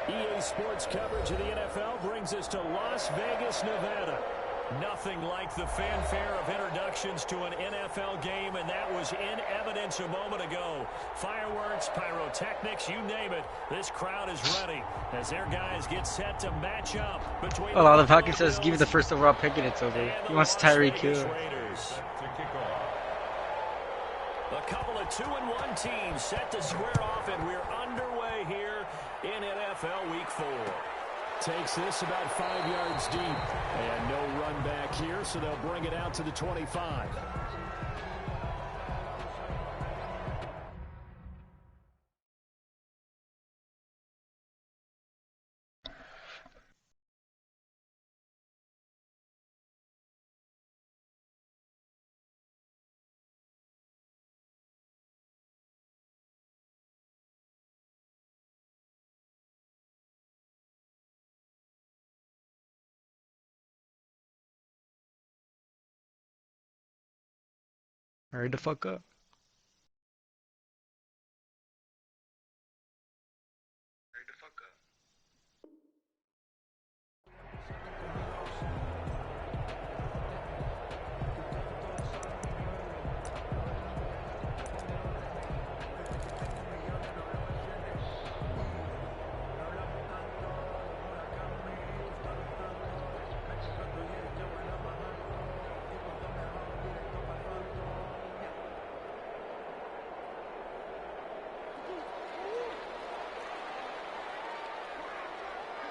EA Sports coverage of the NFL brings us to Las Vegas, Nevada. Nothing like the fanfare of introductions to an NFL game, and that was in evidence a moment ago. Fireworks, pyrotechnics, you name it. This crowd is ready as their guys get set to match up between. A lot of Falcons says give me the first overall pick and it's over. He wants Tyreek Hill. A couple of 2-1 teams set to square off, and we're underway here in NFL Week 4. Takes this about 5 yards deep. And no run back here, so they'll bring it out to the 25. Hurry the fuck up.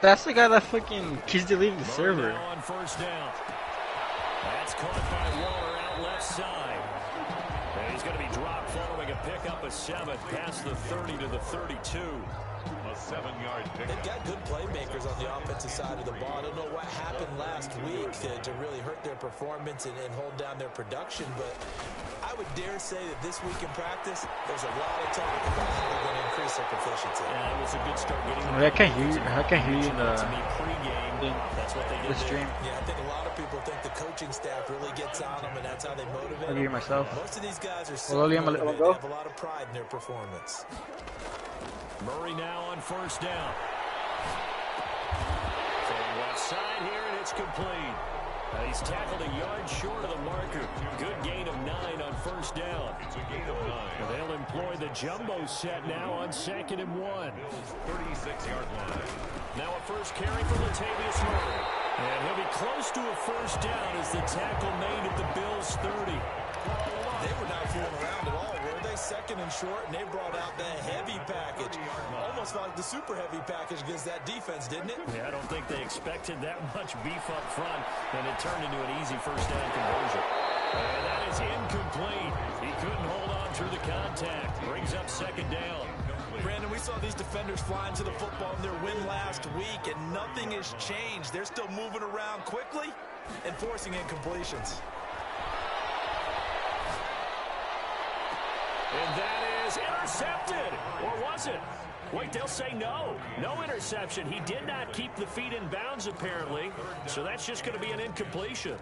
That's the guy that fucking keeps deleting the server. On first down. That's caught by Waller out left side. And he's going to be dropped following a pickup of 7 past the 30 to the 32. A 7-yard pick. They've got good playmakers on the offensive side of the ball. I don't know what happened last week to really hurt their performance and hold down their production, but I would dare say that this week in practice, there's a lot of talk about how they're going to increase their proficiency. Yeah, it was a good start getting. I can't hear you. I can't hear you in the stream. Yeah, I think a lot of people think the coaching staff really gets on them, and that's how they motivate. I can hear myself. Most of these guys are well, they have a lot of pride in their performance. Murray now on first down. From left side here, and it's complete. He's tackled a yard short of the marker. Good gain of 9 on first down. It's a gain of 9. They'll employ the jumbo set now on 2nd and 1. 36-yard line. Now a first carry for Latavius Murray. And he'll be close to a first down as the tackle made at the Bills' 30. They were not fooling around at all, were they? 2nd and short, and they brought out that heavy package. Almost like the super heavy package against that defense, didn't it? Yeah, I don't think they expected that much beef up front, and it turned into an easy first down conversion. And that is incomplete. He couldn't hold on through the contact. Brings up 2nd down. Brandon, we saw these defenders flying to the football in their win last week, and nothing has changed. They're still moving around quickly and forcing incompletions. And that is intercepted. Or was it? Wait, they'll say no. No interception. He did not keep the feet in bounds, apparently. So that's just going to be an incompletion.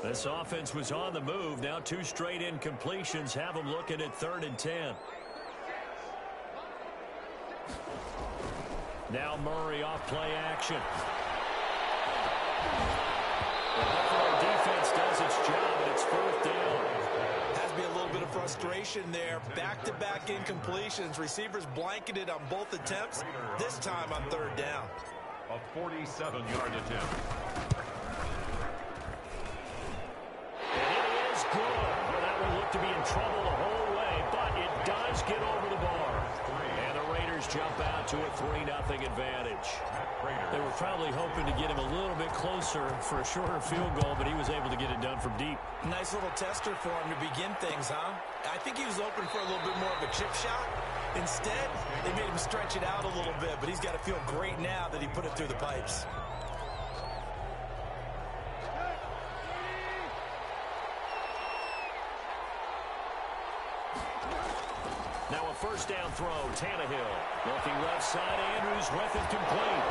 This offense was on the move. Now 2 straight incompletions have them looking at 3rd and 10. Now Murray off play action. The Buffalo defense does its job, and it's 4th down. Has to be a little bit of frustration there. Back-to-back incompletions. Receivers blanketed on both attempts. This time on 3rd down. A 47-yard attempt. Good. Well, that one looked to be in trouble the whole way, but it does get over the bar. And the Raiders jump out to a 3-0 advantage. They were probably hoping to get him a little bit closer for a shorter field goal, but he was able to get it done from deep. Nice little tester for him to begin things, huh? I think he was open for a little bit more of a chip shot. Instead, they made him stretch it out a little bit, but he's got to feel great now that he put it through the pipes. Now a first down throw, Tannehill. Looking left side, Andrews with it complete.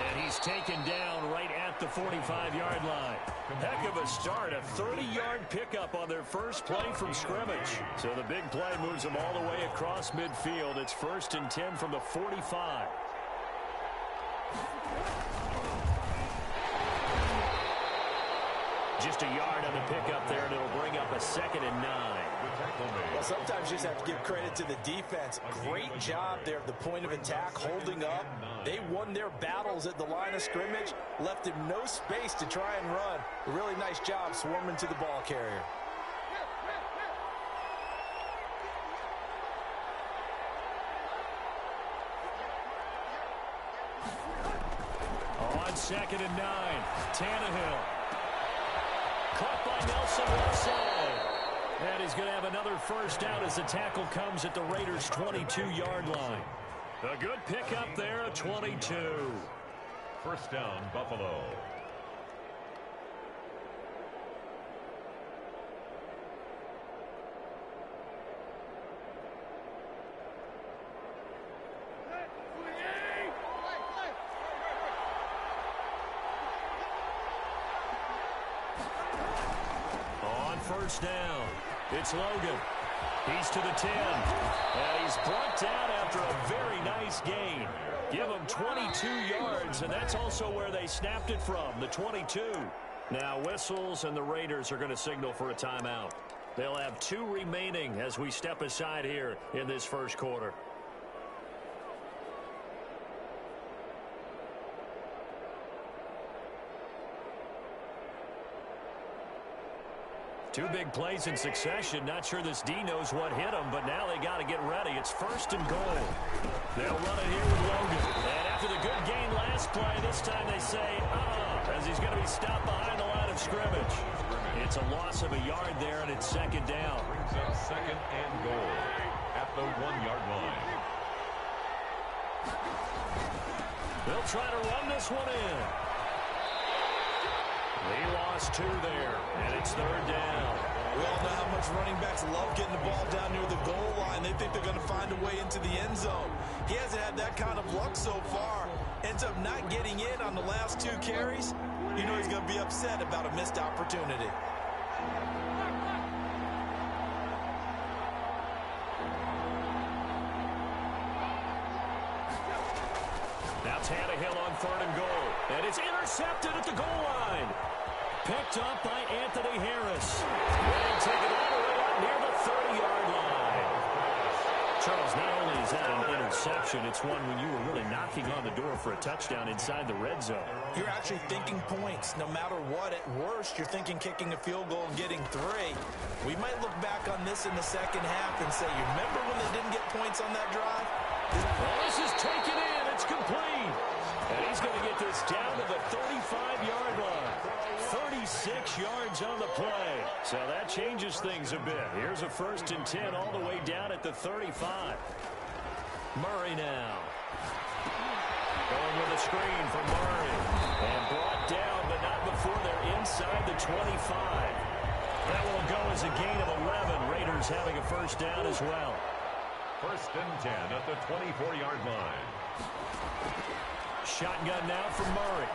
And he's taken down right at the 45-yard line. Heck of a start, a 30-yard pickup on their first play from scrimmage. So the big play moves them all the way across midfield. It's 1st and 10 from the 45. Just a yard on the pickup there, and it'll bring up a 2nd and 9. Well, sometimes you just have to give credit to the defense. Great job there at the point of attack, holding up. They won their battles at the line of scrimmage, left him no space to try and run. A really nice job swarming to the ball carrier. On 2nd and 9, Tannehill. Caught by Nelson left side. And he's going to have another first down as the tackle comes at the Raiders' 22-yard line. A good pickup there at 22. First down, Buffalo. First down. It's Logan. He's to the 10. And he's brought down after a very nice gain. Give him 22 yards, and that's also where they snapped it from, the 22. Now whistles, and the Raiders are going to signal for a timeout. They'll have 2 remaining as we step aside here in this first quarter. Two big plays in succession. Not sure this D knows what hit him, but now they got to get ready. It's 1st and goal. They'll run it here with Logan. And after the good gain last play, this time they say, as he's going to be stopped behind the line of scrimmage. It's a loss of a yard there, and it's 2nd down. Brings up 2nd and goal at the 1-yard line. They'll try to run this one in. He lost 2 there, and it's 3rd down. We all know how much running backs love getting the ball down near the goal line. They think they're going to find a way into the end zone. He hasn't had that kind of luck so far. Ends up not getting in on the last 2 carries. You know he's going to be upset about a missed opportunity. Now Tannehill on 3rd and goal. And it's intercepted at the goal line. Picked up by Anthony Harris. And taken all the way out near the 30-yard line. Charles, not only is that an interception, it's one when you were really knocking on the door for a touchdown inside the red zone. You're actually thinking points. No matter what, at worst, you're thinking kicking a field goal and getting 3. We might look back on this in the second half and say, you remember when they didn't get points on that drive? Well, this is taken in. It's complete. And he's going to get this down to the 35-yard line. 36 yards on the play. So that changes things a bit. Here's a 1st and 10 all the way down at the 35. Murray now. Going with a screen for Murray. And brought down, but not before they're inside the 25. That will go as a gain of 11. Raiders having a first down as well. 1st and 10 at the 24-yard line. Shotgun now for Murray.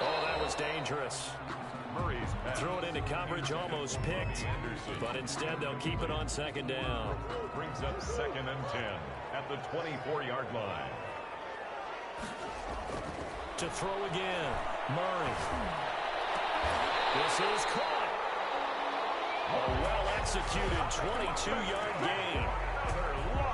Oh, that was dangerous. Murray's pass. Throw it into coverage, almost picked. But instead, they'll keep it on 2nd down. Brings up 2nd and 10 at the 24-yard line. To throw again, Murray. This is caught. A well-executed 22-yard gain.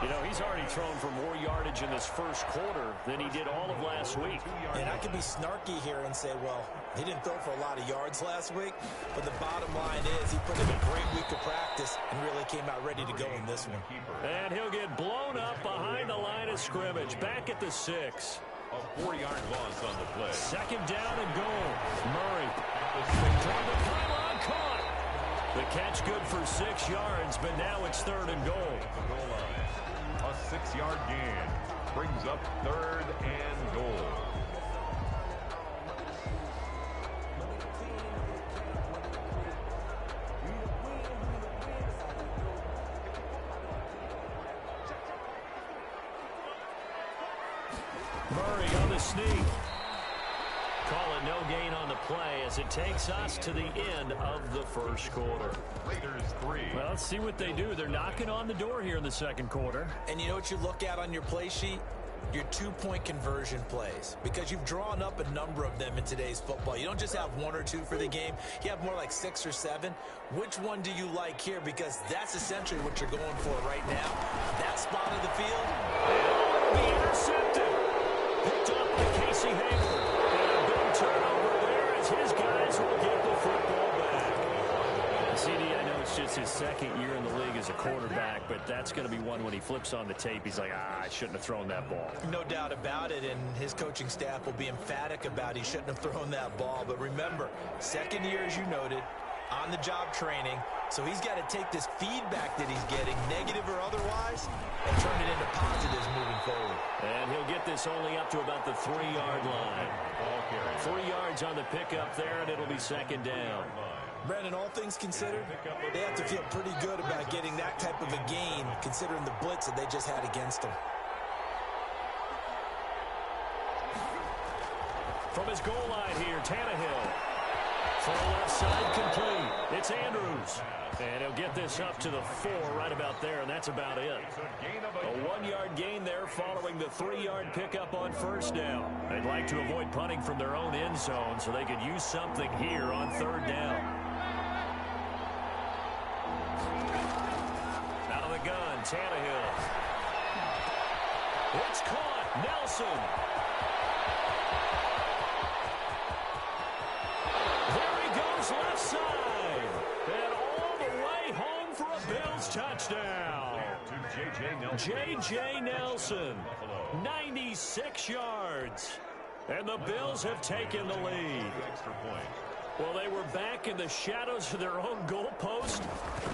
You know, he's already thrown for more yardage in this first quarter than he did all of last week. And I could be snarky here and say, well, he didn't throw for a lot of yards last week, but the bottom line is he put in a great week of practice and really came out ready to go in this one. And he'll get blown up behind the line of scrimmage, back at the 6. A 4-yard loss on the play. 2nd down and goal. Murray. Toward the pylon, caught. The catch good for 6 yards, but now it's 3rd and goal. Goal line. A 6-yard gain brings up 3rd and goal. Murray on the sneak. Call it no gain on the play as it takes us to the end of the first quarter. Raiders 3. Well, let's see what they do. They're knocking on the door here in the second quarter. And you know what you look at on your play sheet? Your two-point conversion plays, because you've drawn up a number of them in today's football. You don't just have one or two for the game. You have more like 6 or 7. Which one do you like here? Because that's essentially what you're going for right now. That spot of the field. It'll be intercepted. Picked up by Casey Hayward. And a big turnover there as his guys will get the football back. CD, I know it's just his second year in the league as a quarterback, but that's going to be one when he flips on the tape. He's like, I shouldn't have thrown that ball. No doubt about it, and his coaching staff will be emphatic about he shouldn't have thrown that ball. But remember, second year, as you noted, on-the-job training, so he's got to take this feedback that he's getting, negative or otherwise, and turn it into positives moving forward. And he'll get this only up to about the 3-yard line. 3 yards on the pickup there, and it'll be second down. Brandon, all things considered, they have to feel pretty good about getting that type of a gain, considering the blitz that they just had against them. From his goal line here, Tannehill. Full left side complete. It's Andrews. And he'll get this up to the 4 right about there, and that's about it. A 1-yard gain there following the 3-yard pickup on first down. They'd like to avoid punting from their own end zone so they could use something here on third down. Out of the gun, Tannehill. It's caught. Nelson. There he goes left side. And all the way home for a Bills touchdown. J.J. Nelson, 96 yards. And the Bills have taken the lead. Well, they were back in the shadows of their own goalpost,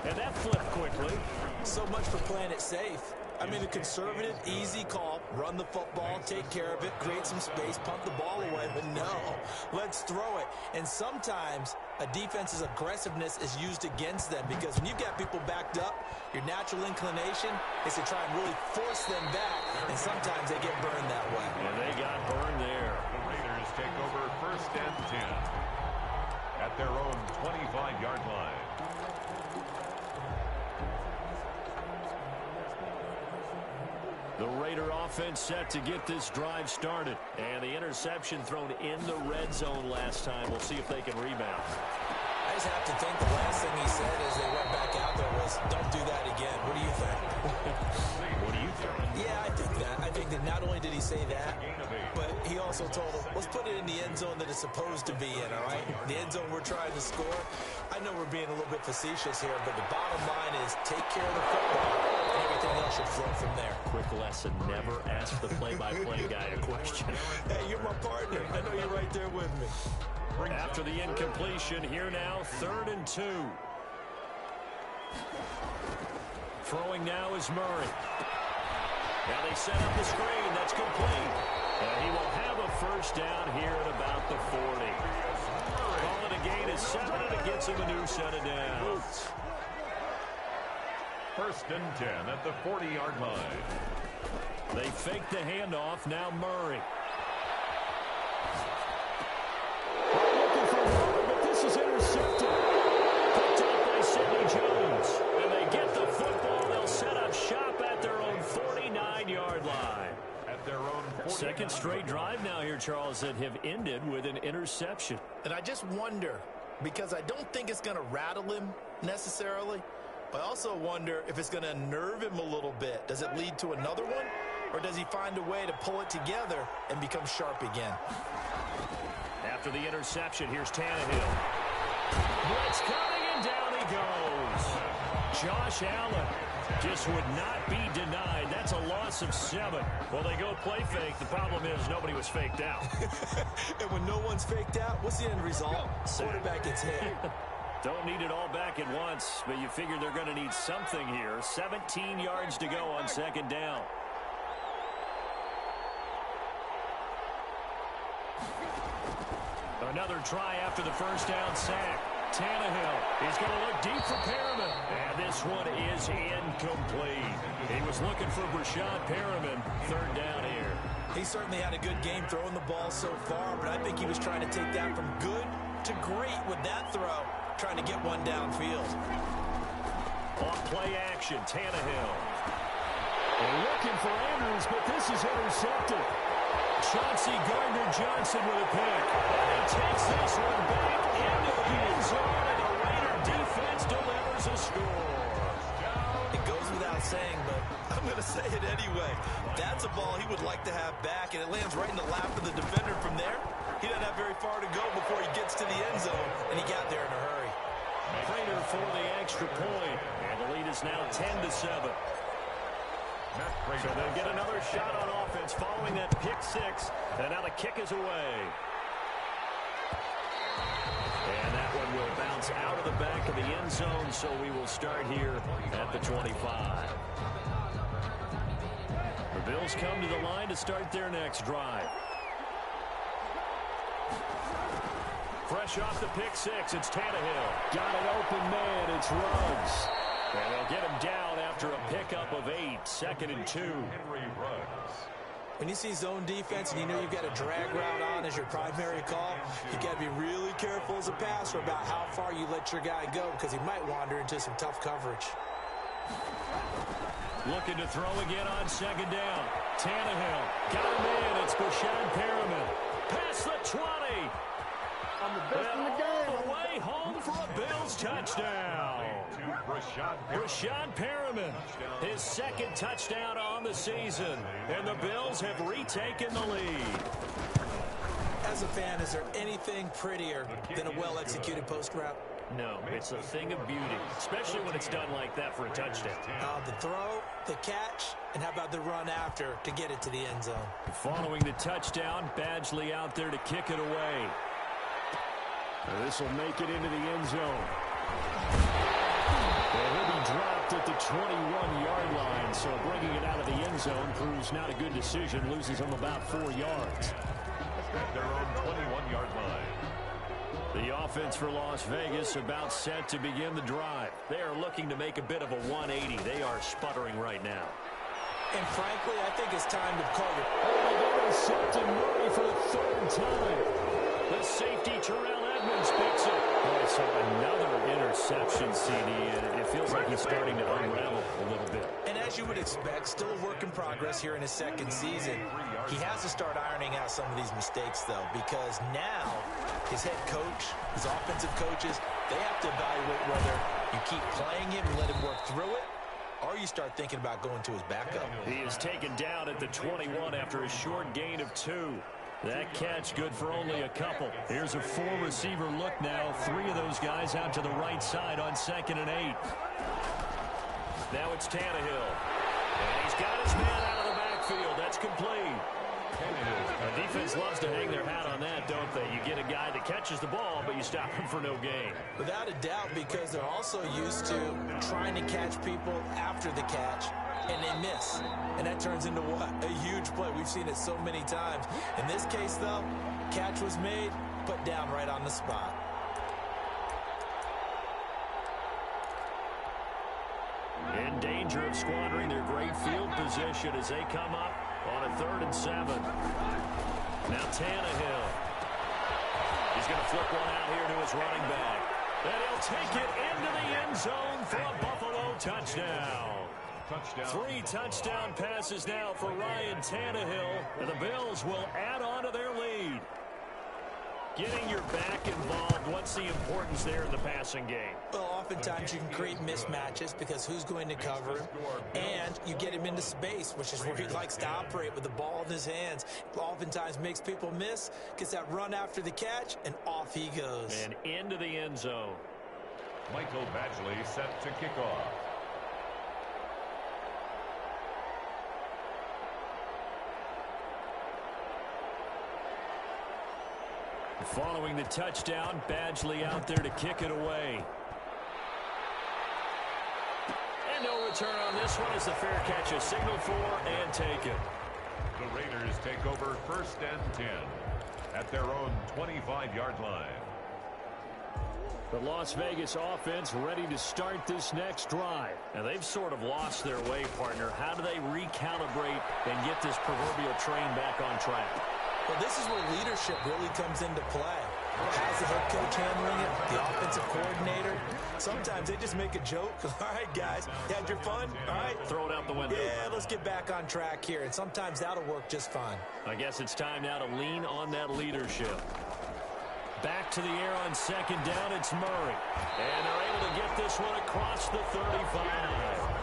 and that flipped quickly. So much for playing it safe. I mean, a conservative, easy call, run the football, take care of it, create some space, punt the ball away, but no, let's throw it. And sometimes a defense's aggressiveness is used against them, because when you've got people backed up, your natural inclination is to try and really force them back, and sometimes they get burned that way. And they got burned there. The Raiders take over 1st and 10 at their own 25-yard line. The Raider offense set to get this drive started. And the interception thrown in the red zone last time. We'll see if they can rebound. I just have to think the last thing he said as they went back out there was, don't do that again. What do you think? What do you think? Yeah, I think that. I think that not only did he say that, but he also told them, let's put it in the end zone that it's supposed to be in, all right? The end zone we're trying to score. I know we're being a little bit facetious here, but the bottom line is take care of the football, and everything else should flow from there. Quick lesson, never ask the play-by-play guy a question. Hey, you're my partner. I know you're right there with me. After the incompletion, here now, 3rd and 2. Throwing now is Murray. Now they set up the screen. That's complete. And he will have a first down here at about the 40. Call it a gain of 7, and it gets him a new set of downs. 1st and 10 at the 40-yard line. They fake the handoff. Now Murray. Looking for more, but this is intercepted. Picked up by Sidney Jones. And they get the football. They'll set up shop at their own 49-yard line. At their own 49. Second straight drive now here, Charles, that have ended with an interception. And I just wonder, because I don't think it's going to rattle him necessarily, but I also wonder if it's going to unnerve him a little bit. Does it lead to another one? Or does he find a way to pull it together and become sharp again? After the interception, here's Tannehill. Blitz coming, and down he goes. Josh Allen just would not be denied. That's a loss of 7. Well, they go play fake. The problem is nobody was faked out. And when no one's faked out, what's the end result? Quarterback gets hit. Don't need it all back at once, but you figure they're going to need something here. 17 yards to go on second down. Another try after the first down sack. Tannehill is going to look deep for Perriman. And this one is incomplete. He was looking for Brashad Perriman. 3rd down here. He certainly had a good game throwing the ball so far, but I think he was trying to take that from good to great with that throw, trying to get one downfield. On play action, Tannehill. Looking for Andrews, but this is intercepted. Chauncey Gardner-Johnson with a pick. And he takes this one back into the end zone, and the Raider defense delivers a score. It goes without saying, but I'm going to say it anyway. That's a ball he would like to have back, and it lands right in the lap of the defender from there. He doesn't have very far to go before he gets to the end zone, and he got there in a hurry. Raider for the extra point, and the lead is now 10-7. So they'll get another shot on offense following that pick six, and now the kick is away. And that one will bounce out of the back of the end zone, so we will start here at the 25. The Bills come to the line to start their next drive. Fresh off the pick six, it's Tannehill. Got an open man, it's Ruggs. And they'll get him down after a pickup of 8, 2nd and 2. Henry Ruggs. When you see zone defense and you know you've got a drag route on as your primary call, you've got to be really careful as a passer about how far you let your guy go because he might wander into some tough coverage. Looking to throw again on 2nd down. Tannehill got him in. It's Brashad Perriman. Past the 20. I'm the best in the game. All the way home for a Bills touchdown. Brashad Perriman, his 2nd touchdown on the season, and the Bills have retaken the lead. As a fan, is there anything prettier than a well-executed post route? No, it's a thing of beauty, especially when it's done like that for a touchdown. The throw, the catch, and how about the run after to get it to the end zone? Following the touchdown, Badgley out there to kick it away. This will make it into the end zone. And he'll be dropped at the 21-yard line, so bringing it out of the end zone proves not a good decision, loses him about 4 yards. At their own 21-yard line. The offense for Las Vegas about set to begin the drive. They are looking to make a bit of a 180. They are sputtering right now. And frankly, I think it's time to call it. They've intercepted Murray for the 3rd time. The safety, Terrell Edmonds, picks it. Boy, so another interception, CD, and it feels like he's starting to unravel a little bit. And as you would expect, still a work in progress here in his 2nd season. He has to start ironing out some of these mistakes, though, because now his head coach, his offensive coaches, they have to evaluate whether you keep playing him and let him work through it, or you start thinking about going to his backup. He is taken down at the 21 after a short gain of 2. That catch good for only a couple. Here's a 4-receiver look now. 3 of those guys out to the right side on 2nd and 8. Now it's Tannehill. And he's got his man out of the backfield. That's complete. The defense loves to hang their hat on that, don't they? You get a guy that catches the ball, but you stop him for no gain. Without a doubt, because they're also used to trying to catch people after the catch, and they miss. And that turns into what? A huge play. We've seen it so many times. In this case, though, catch was made, put down right on the spot. In danger of squandering their great field position as they come up on a 3rd and 7. Now Tannehill. He's going to flip one out here to his running back. And he'll take it into the end zone for a Buffalo touchdown. 3 touchdown passes now for Ryan Tannehill, and the Bills will add on to their lead. Getting your back involved, what's the importance there in the passing game? Well, oftentimes you can create mismatches because who's going to cover him, and you get him into space, which is where he likes to operate with the ball in his hands. Oftentimes makes people miss, gets that run after the catch, and off he goes. And into the end zone. Michael Badgley set to kick off. Following the touchdown, Badgley out there to kick it away. And no return on this one as the fair catch is signaled for and taken. The Raiders take over 1st and 10 at their own 25-yard line. The Las Vegas offense ready to start this next drive. And they've sort of lost their way, partner. How do they recalibrate and get this proverbial train back on track? Well, this is where leadership really comes into play. How's the head coach handling it? The offensive coordinator? Sometimes they just make a joke. All right, guys, you had your fun? All right. Throw it out the window. Yeah, let's get back on track here. And sometimes that'll work just fine. I guess it's time now to lean on that leadership. Back to the air on second down, it's Murray. And they're able to get this one across the 35.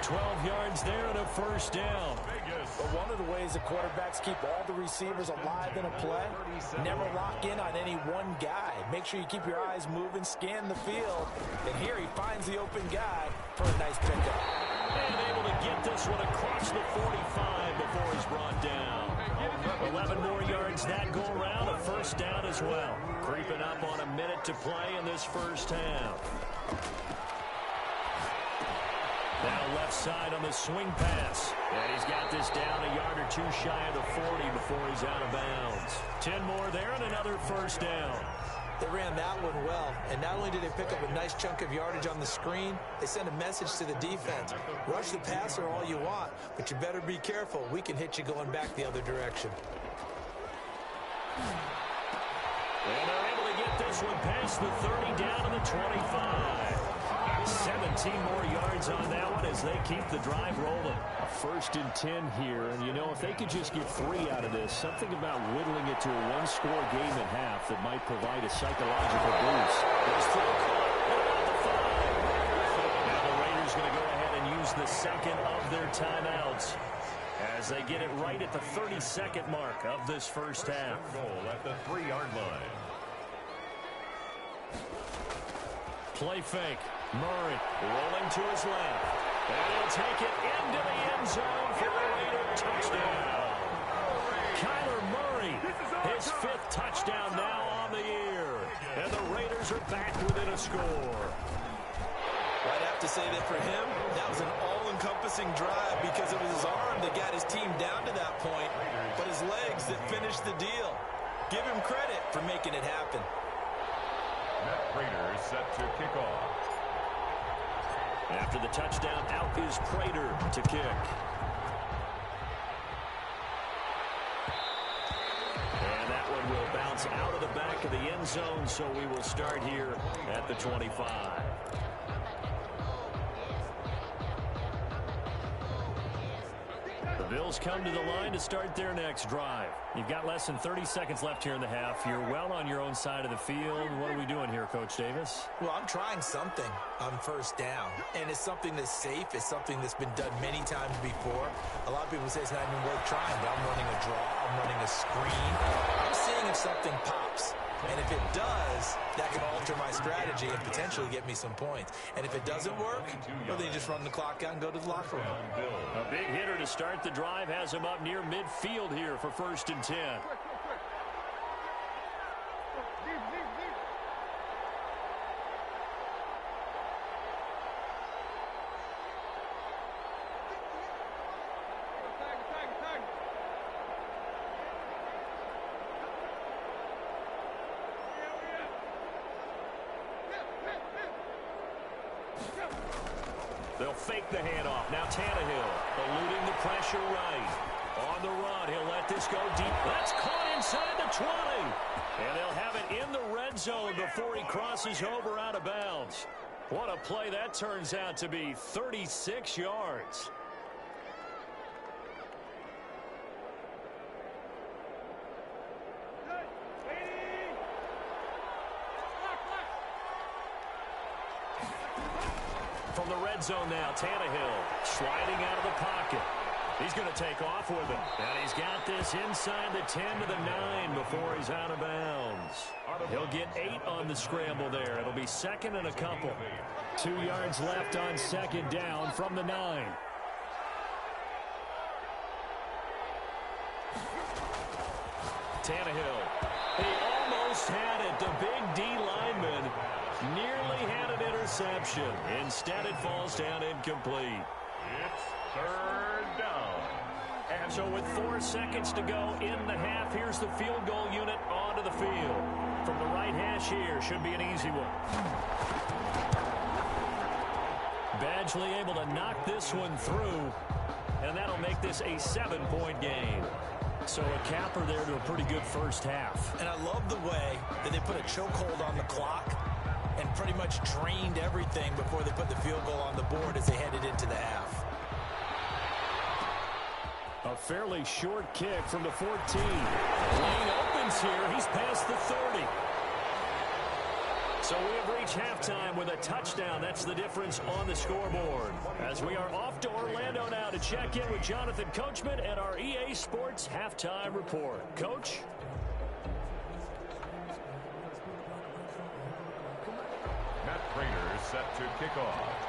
12 yards there and a first down. But one of the ways the quarterbacks keep all the receivers alive in a play, never lock in on any one guy. Make sure you keep your eyes moving, scan the field. And here he finds the open guy for a nice pickup. And able to get this one across the 45 before he's brought down. 11 more yards that go around, a first down as well. Creeping up on a minute to play in this first half. Now left side on the swing pass. And he's got this down a yard or two shy of the 40 before he's out of bounds. 10 more there and another first down. They ran that one well, and not only did they pick up a nice chunk of yardage on the screen, they sent a message to the defense. Rush the passer all you want, but you better be careful. We can hit you going back the other direction. And they're able to get this one past the 30 down to the 25. 17 more yards on that one as they keep the drive rolling. A 1st and 10 here, and you know, if they could just get 3 out of this, something about whittling it to a one-score game at half that might provide a psychological boost. There's throw caught at the 5. Now the Raiders going to go ahead and use the second of their timeouts as they get it right at the 32nd mark of this first half. Goal at the 3-yard line. Play fake. Murray rolling to his left. And he'll take it into the end zone for a Raider touchdown. Kyler Murray, his 5th touchdown now on the year. And the Raiders are back within a score. I'd have to say that for him, that was an all-encompassing drive because it was his arm that got his team down to that point, but his legs that finished the deal. Give him credit for making it happen. That Raiders set to kick off. After the touchdown, out is Prater to kick. And that one will bounce out of the back of the end zone, so we will start here at the 25. The Bills come to the line to start their next drive. You've got less than 30 seconds left here in the half. You're well on your own side of the field. What are we doing here, Coach Davis? Well, I'm trying something on first down, and it's something that's safe. It's something that's been done many times before. A lot of people say it's not even worth trying, but I'm running a draw. I'm running a screen. I'm seeing if something pops. And if it does, that can alter my strategy and potentially get me some points. And if it doesn't work, well, then you just run the clock out and go to the locker room. A big hitter to start the drive has him up near midfield here for 1st and 10. They'll fake the handoff. Now Tannehill eluding the pressure right. On the run, he'll let this go deep. That's caught inside the 20. And they'll have it in the red zone before he crosses over out of bounds. What a play that turns out to be. 36 yards. From the red zone now, Tannehill sliding out of the pocket. He's going to take off with it. And he's got this inside the 10 to the 9 before he's out of bounds. He'll get 8 on the scramble there. It'll be 2nd and a couple. 2 yards left on 2nd down from the 9. Tannehill. He almost had it. The big D lineman nearly had an interception. Instead, it falls down incomplete. It's 3rd down. And so with 4 seconds to go in the half, here's the field goal unit on onto the field. From the right hash here, should be an easy one. Badgley able to knock this one through, and that'll make this a 7-point game. So a capper there to a pretty good first half. And I love the way that they put a chokehold on the clock and pretty much drained everything before they put the field goal on the board as they headed into the half. A fairly short kick from the 14. Lane opens here. He's past the 30. So we have reached halftime with a touchdown. That's the difference on the scoreboard. As we are off to Orlando now to check in with Jonathan Coachman and our EA Sports Halftime Report. Coach? Matt Prater is set to kick off.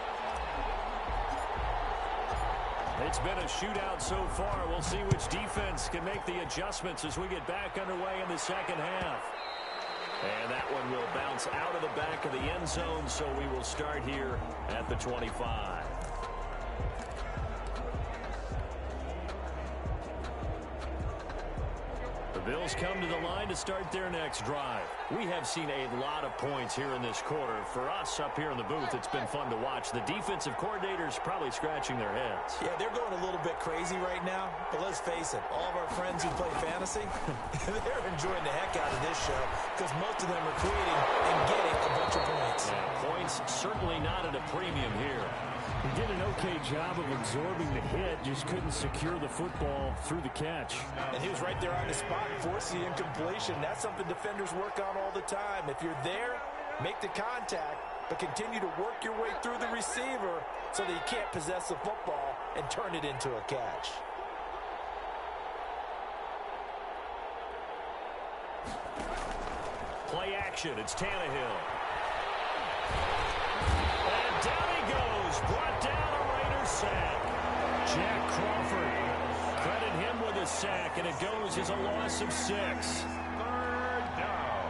It's been a shootout so far. We'll see which defense can make the adjustments as we get back underway in the second half. And that one will bounce out of the back of the end zone, so we will start here at the 25. The Bills come to the line to start their next drive. We have seen a lot of points here in this quarter. For us up here in the booth, it's been fun to watch. The defensive coordinators probably scratching their heads. Yeah, they're going a little bit crazy right now, but let's face it, all of our friends who play fantasy, they're enjoying the heck out of this show because most of them are creating and getting a bunch of points. Yeah, points certainly not at a premium here. He did an okay job of absorbing the hit, just couldn't secure the football through the catch. And he was right there on the spot, forcing the incompletion. That's something defenders work on all the time. If you're there, make the contact, but continue to work your way through the receiver so that you can't possess the football and turn it into a catch. Play action. It's Tannehill. And down he goes. Brought down a Raider sack. Jack Crawford. Credit him with a sack, and it goes as a loss of 6. Third down.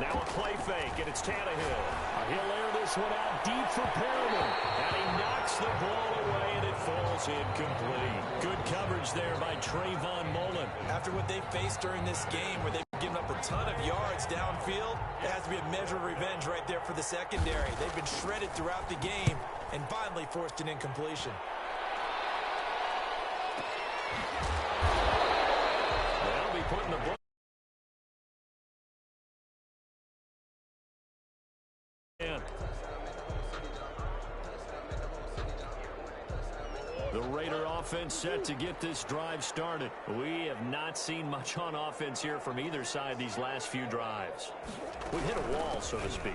Now a play fake, and it's Tannehill. He'll air this one out deep for Perriman. And he knocks the ball away, and it falls incomplete. Good coverage there by Trayvon Mullen. After what they faced during this game where they've given up a ton of yards downfield, it has to be a measure of revenge right there for the secondary. They've been shredded throughout the game and finally forced an incompletion. They'll be putting the ball. The Raider offense set to get this drive started. We have not seen much on offense here from either side these last few drives. We've hit a wall, so to speak.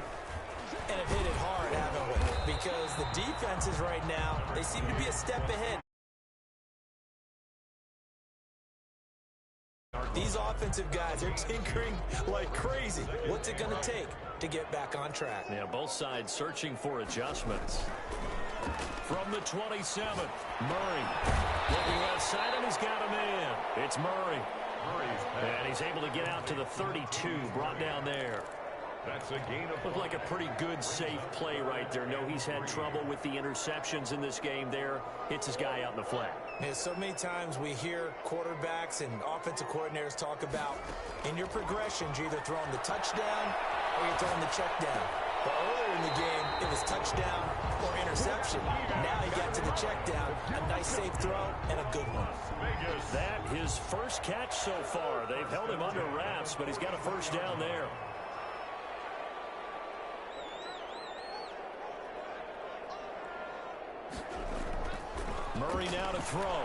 And have hit it hard, haven't we? Because the defenses right now, they seem to be a step ahead. These offensive guys are tinkering like crazy. What's it going to take to get back on track? Yeah, both sides searching for adjustments. From the 27, Murray. Looking outside, and he's got a man. It's Murray. And he's able to get out to the 32, brought down there. That's a gain of... Looked like a pretty good, safe play right there. No, he's had trouble with the interceptions in this game there. Hits his guy out in the flat. Yeah, so many times we hear quarterbacks and offensive coordinators talk about in your progressions, you're either throwing the touchdown or you're throwing the check down. But earlier in the game, it was touchdown or interception. Now he got to the check down, a nice safe throw, and a good one. That his first catch so far. They've held him under wraps, but he's got a first down there. Murray now to throw.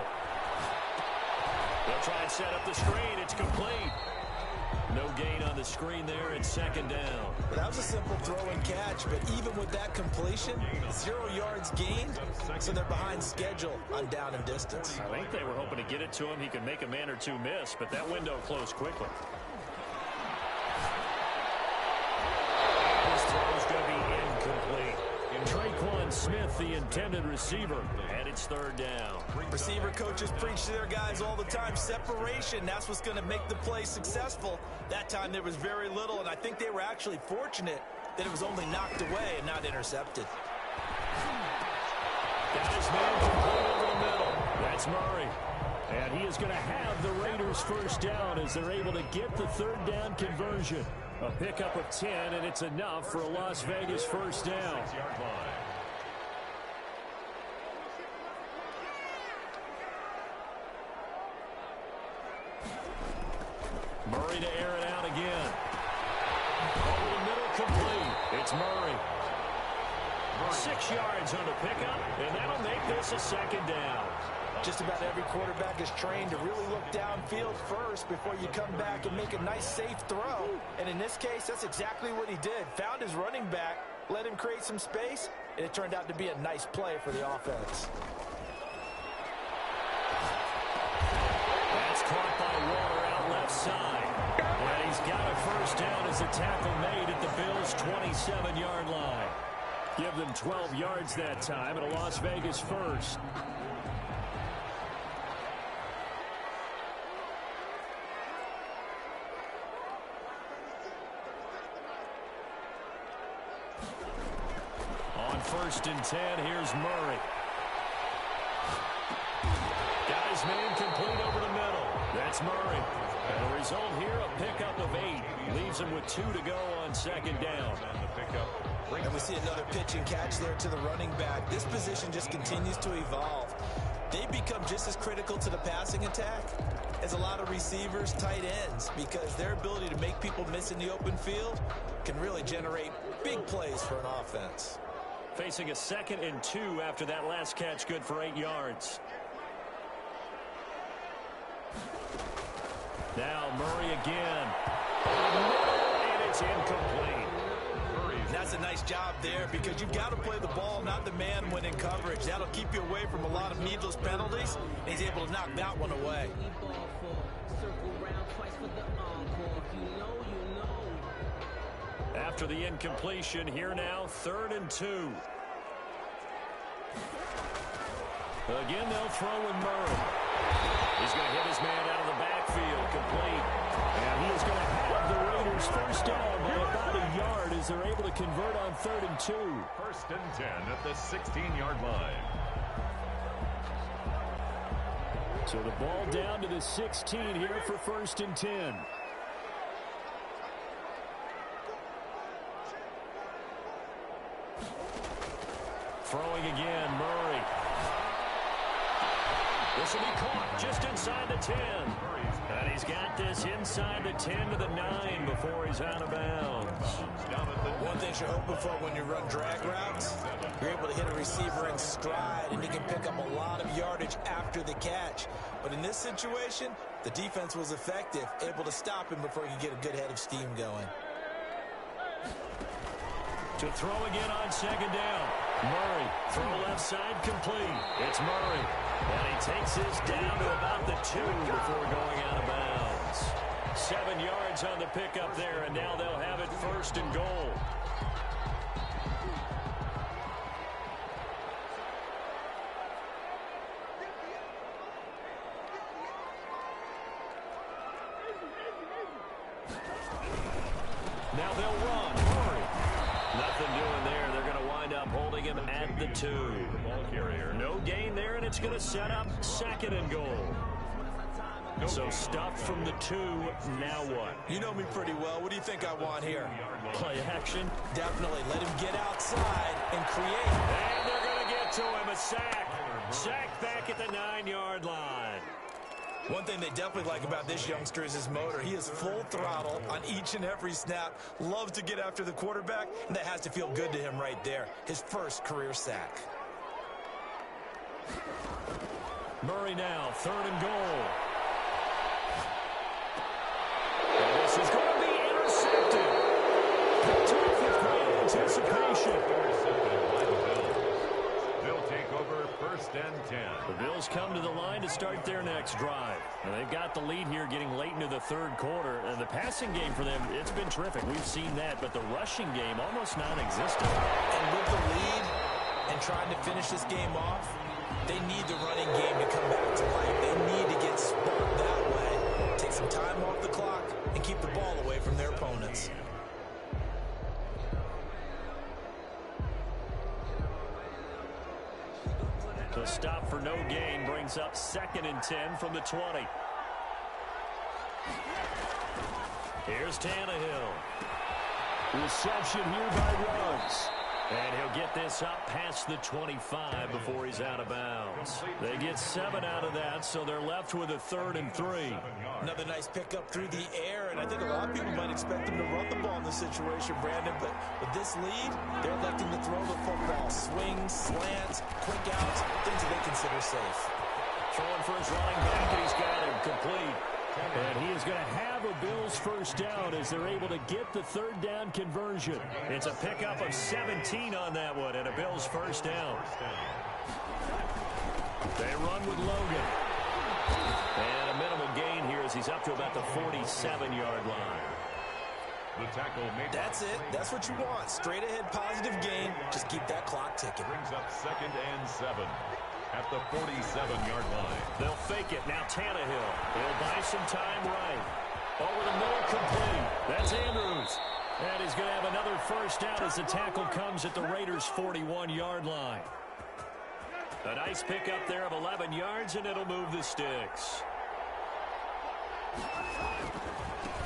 They'll try and set up the screen. It's complete. No gain on the screen there. It's second down. Well, that was a simple throw and catch, but even with that completion, 0 yards gained, so they're behind schedule on down and distance. I think they were hoping to get it to him. He could make a man or two miss, but that window closed quickly. This throw is going to be incomplete. Traquan Smith, the intended receiver, and it's third down. Receiver coaches preach to their guys all the time. Separation, that's what's going to make the play successful. That time there was very little, and I think they were actually fortunate that it was only knocked away and not intercepted. Got his man complete over the middle. That's Murray. And he is going to have the Raiders first down as they're able to get the third down conversion. A pickup of 10, and it's enough for a Las Vegas first down. Murray to air it out again. Over the middle, complete. It's Murray. 6 yards on the pickup, and that'll make this a second down. Just about every quarterback is trained to really look downfield first before you come back and make a nice, safe throw. And in this case, that's exactly what he did. Found his running back, let him create some space, and it turned out to be a nice play for the offense. That's caught by Waller out left side. And he's got a first down as the tackle made at the Bills' 27-yard line. Give them 12 yards that time and a Las Vegas first. On 1st and 10, here's Murray. Got his man complete over the middle. That's Murray. And the result here, a pickup of 8. Leaves him with 2 to go on second down. And we see another pitch and catch there to the running back. This position just continues to evolve. They become just as critical to the passing attack as a lot of receivers, tight ends, because their ability to make people miss in the open field can really generate big plays for an offense. Facing a 2nd and 2 after that last catch, good for 8 yards. Now Murray again. And it's incomplete. That's a nice job there because you've got to play the ball, not the man when in coverage. That'll keep you away from a lot of needless penalties. And he's able to knock that one away. After the incompletion, here now, 3rd and 2. Again, they'll throw with Murray. He's going to hit his man out of the backfield, complete. And he is going to have the Raiders first down by about a yard as they're able to convert on 3rd and 2. 1st and 10 at the 16-yard line. So the ball down to the 16 here for 1st and 10. Throwing again, Murray. This will be caught just inside the 10. And he's got this inside the 10 to the 9 before he's out of bounds. One thing you're hoping for when you run drag routes, you're able to hit a receiver in stride, and he can pick up a lot of yardage after the catch. But in this situation, the defense was effective, able to stop him before he could get a good head of steam going. To throw again on 2nd down. Murray, throw left side, complete. It's Murray. And he takes this down to about the 2 before going out of bounds. 7 yards on the pickup there, and now they'll have it 1st and goal. Now they'll run. Murray. Nothing doing there. They're going to wind up holding him at the 2. No gain there, and it's going to set up 2nd and goal. So stuffed from the 2. Now what? You know me pretty well. What do you think I want here? Play action. Definitely. Let him get outside and create. And they're going to get to him. A sack. Sack back at the 9-yard line. One thing they definitely like about this youngster is his motor. He is full throttle on each and every snap. Loves to get after the quarterback, and that has to feel good to him right there. His first career sack. Murray now, 3rd and goal. And this is going to be intercepted. Picked off with great anticipation. They'll take over 1st and 10. The Bills come to the line to start their next drive. And they've got the lead here getting late into the 3rd quarter. And the passing game for them, it's been terrific. We've seen that. But the rushing game, almost non-existent. And with the lead and trying to finish this game off, they need the running game to come back to life. They need to get sparked that way. Take some time off the clock and keep the ball away from their opponents. The stop for no gain brings up 2nd and 10 from the 20. Here's Tannehill. Reception here by Ruggs. And he'll get this up past the 25 before he's out of bounds. They get 7 out of that, so they're left with a 3rd and 3. Another nice pickup through the air, and I think a lot of people might expect them to run the ball in this situation, Brandon, but with this lead, they're electing to throw the football. Swings, slants, quick outs, things that they consider safe. Throwing for his running back, and he's got him complete. And he is going to have a Bills first down as they're able to get the 3rd down conversion. It's a pickup of 17 on that one and a Bills first down. They run with Logan. And a minimal gain here as he's up to about the 47-yard line. The tackle made. That's it. That's what you want. Straight ahead positive gain. Just keep that clock ticking. Brings up 2nd and 7. At the 47-yard line. They'll fake it. Now Tannehill. He'll buy some time right. Over the middle, complete. That's Andrews. And he's going to have another first down as the tackle comes at the Raiders' 41-yard line. A nice pickup there of 11 yards, and it'll move the sticks.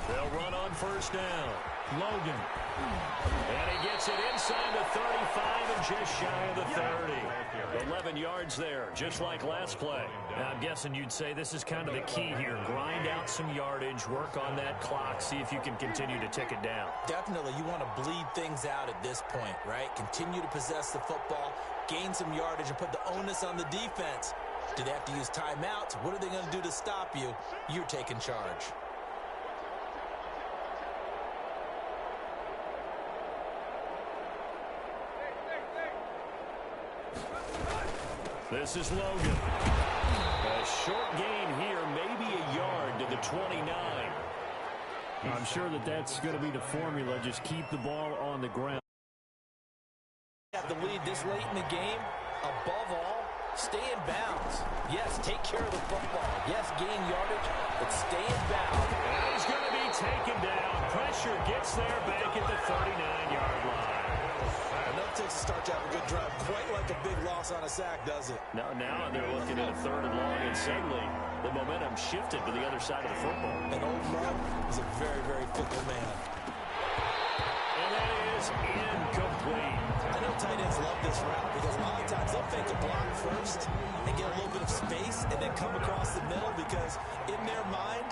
They'll run on first down. Logan. And he gets it inside the 35 and just shy of the 30. 11 yards there, just like last play. Now, I'm guessing you'd say this is kind of the key here. Grind out some yardage, work on that clock, see if you can continue to tick it down. Definitely, you want to bleed things out at this point, right? Continue to possess the football, gain some yardage, and put the onus on the defense. Do they have to use timeouts? What are they going to do to stop you? You're taking charge. This is Logan. A short gain here, maybe a yard to the 29. I'm sure that's going to be the formula. Just keep the ball on the ground. Have the lead this late in the game. Above all, stay in bounds. Yes, take care of the football. Yes, gain yardage, but stay in bounds. And he's going to be taken down. Pressure gets there back at the 39-yard line. Enough takes to start to have a good drive. Quite like a big loss on a sack, does it? Now they're looking at a 3rd and long, and suddenly the momentum shifted to the other side of the football. And old Mud is a very, very fickle man. And that is incomplete. I know tight ends love this route because a lot of times they'll fake a block first and get a little bit of space and then come across the middle because in their mind,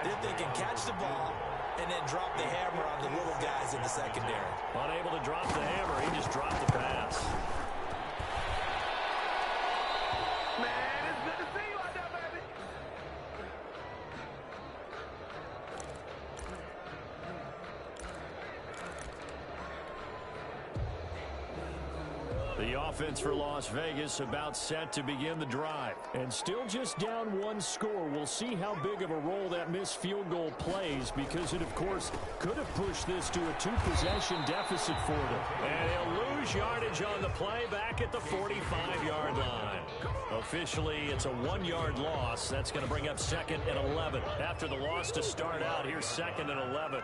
they're thinking catch the ball and then drop the hammer on the little guys in the secondary. Unable to drop the hammer, he just dropped the pass. Man, it's good to see you out there, baby. The offense for Las Vegas about set to begin the drive. And still just down 1 score. We'll see how big of a role that missed field goal plays because it, of course, could have pushed this to a 2-possession deficit for them. And he'll lose yardage on the play back at the 45-yard line. Officially, it's a 1-yard loss. That's going to bring up 2nd and 11. After the loss to start out, here's 2nd and 11.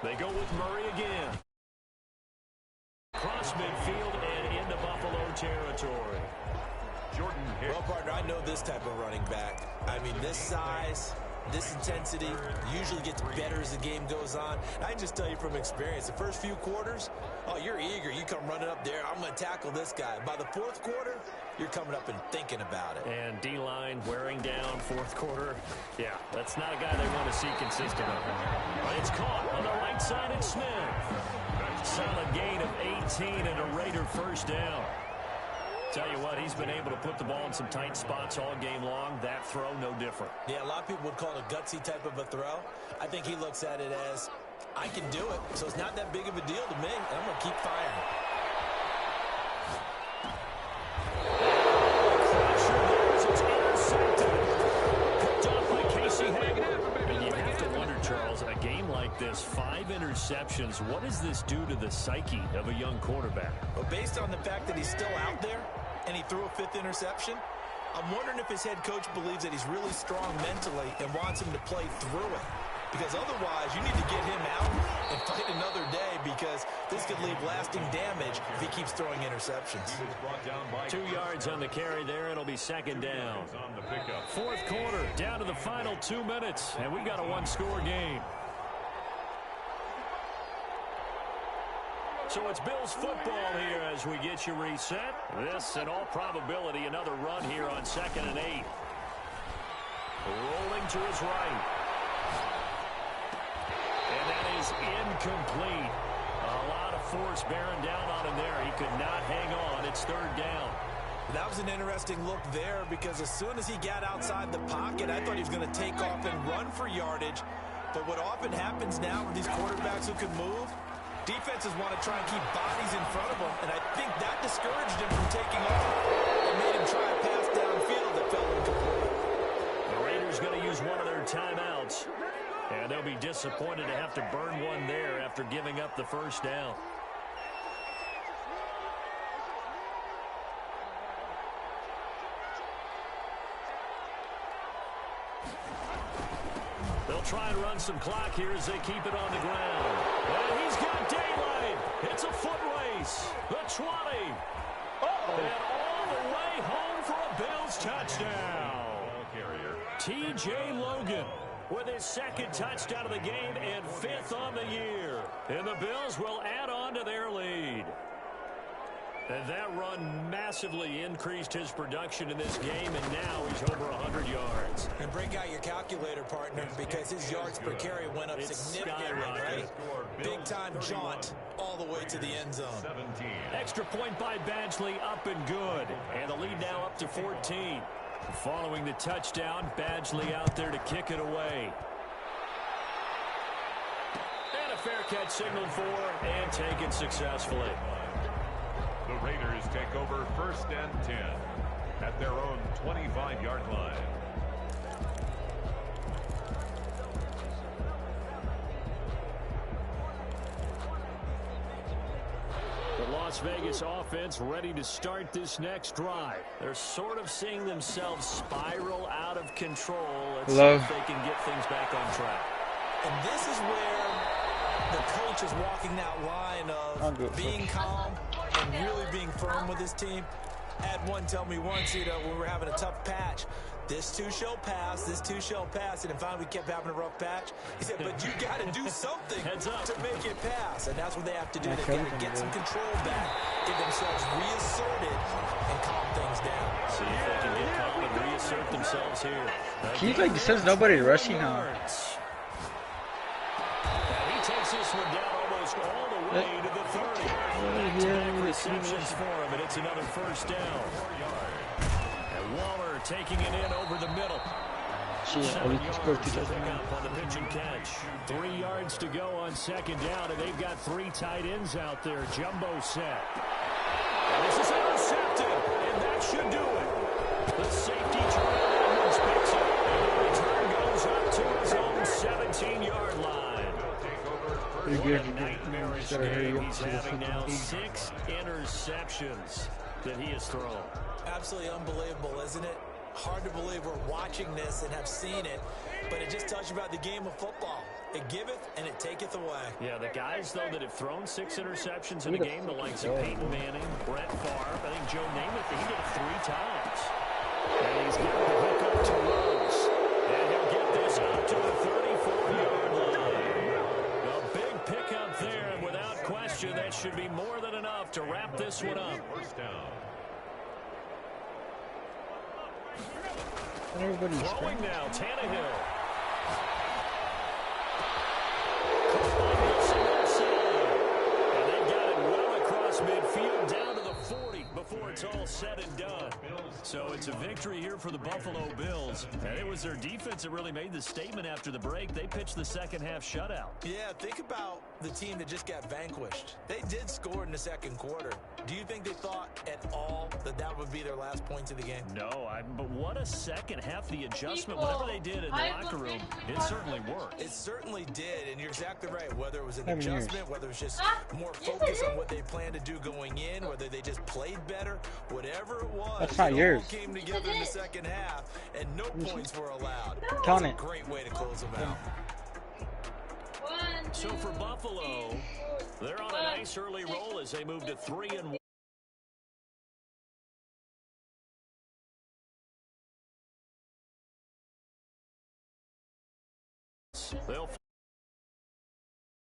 They go with Murray again. Cross midfield and into Buffalo territory. Jordan Hicks. Well, partner, I know this type of running back. I mean, this size, this intensity usually gets better as the game goes on. I can just tell you from experience, the first few quarters, oh, you're eager. You come running up there. I'm going to tackle this guy. By the 4th quarter, you're coming up and thinking about it. And D-line wearing down 4th quarter. Yeah, that's not a guy they want to see consistent of. But it's caught on the right side at Smith. Solid gain of 18 and a Raider first down. Tell you what, he's been able to put the ball in some tight spots all game long. That throw, no different. Yeah, a lot of people would call it a gutsy type of a throw. I think he looks at it as, I can do it, so it's not that big of a deal to me, and I'm going to keep firing. It's intercepted. Picked off by Casey Hager. And you have to wonder, Charles, a game like this, 5 interceptions, what does this do to the psyche of a young quarterback? Well, based on the fact that he's still out there and he threw a 5th interception, I'm wondering if his head coach believes that he's really strong mentally and wants him to play through it. because otherwise you need to get him out and fight another day, because this could leave lasting damage if he keeps throwing interceptions. 2 yards on the carry there. It'll be second down. Fourth quarter, down to the final 2 minutes, and we've got a one-score game. So it's Bills football here as we get you reset. This, in all probability, another run here on 2nd and 8. Rolling to his right. And that is incomplete. A lot of force bearing down on him there. He could not hang on. It's third down. That was an interesting look there, because as soon as he got outside the pocket, I thought he was going to take off and run for yardage. But what often happens now with these quarterbacks who can move, defenses want to try and keep bodies in front of them, and I think that discouraged him from taking off and made him try a pass downfield that fell incomplete. The Raiders going to use one of their timeouts, and they'll be disappointed to have to burn one there after giving up the first down. They'll try and run some clock here as they keep it on the ground. And he's got daylight. It's a foot race. The 20. And all the way home for a Bills touchdown. T.J. Logan with his second touchdown of the game and 5th on the year. And the Bills will add on to their lead. And that run massively increased his production in this game, and now he's over 100 yards. And break out your calculator, partner, because his yards per carry went up significantly, right? Big-time jaunt all the way to the end zone. Extra point by Badgley, up and good. And the lead now up to 14. Following the touchdown, Badgley out there to kick it away. And a fair catch signaled for and taken successfully. The Raiders take over 1st and 10 at their own 25-yard line. The Las Vegas offense ready to start this next drive. They're sort of seeing themselves spiral out of control. Let's see if they can get things back on track. And this is where the coach is walking that line of being calm and really being firm with his team. I had one tell me once, when we were having a tough patch, this too shall pass, this too shall pass, and then finally we kept having a rough patch. He said, but you got to do something to make it pass, and that's what they have to do. They've got to get some control back, get themselves reasserted, and calm things down. See if they can get calm and reassert themselves here. He says nobody rushing now. And he takes this one down almost all the way to the 30. Back receptions for him, and it's another first down. And Waller taking it in over the middle. 7 yards to pick up on the pitch and catch. 3 yards to go on second down, and they've got 3 tight ends out there. Jumbo set. And this is intercepted, and that should do it. The safety Terrell Edmonds picks it, and the return goes up to his own 17-yard line. What a nightmarish game he's having now. 6 interceptions that he has thrown. Absolutely unbelievable, isn't it? Hard to believe we're watching this and have seen it, but it just tells you about the game of football. It giveth and it taketh away. Yeah, the guys, though, that have thrown 6 interceptions in a game, the likes of Peyton Manning, Brett Favre, I think Joe Namath, he did it 3 times. And he's got the hook up to Rose. And he'll get this up to the 34-yard line. A big pickup there, and without question, that should be more than enough to wrap this one up. Throwing now, Tannehill. And they got it well across midfield down to the 40 before it's all said and done. So it's a victory here for the Buffalo Bills. And it was their defense that really made the statement after the break. They pitched the second half shutout. Yeah, think about the team that just got vanquished. They did score in the second quarter. Do you think they thought at all that that would be their last points of the game? No, but what a second half. The adjustment, whatever they did in the locker room, it certainly worked. It certainly did, and you're exactly right. Whether it was an adjustment, whether it was just more focus on what they planned to do going in, whether they just played better, whatever it was, that's not yours. All came together in the second half, and no points were allowed. Count it. Great way to close them out. So for Buffalo, they're on a nice early roll as they move to 3-1. They'll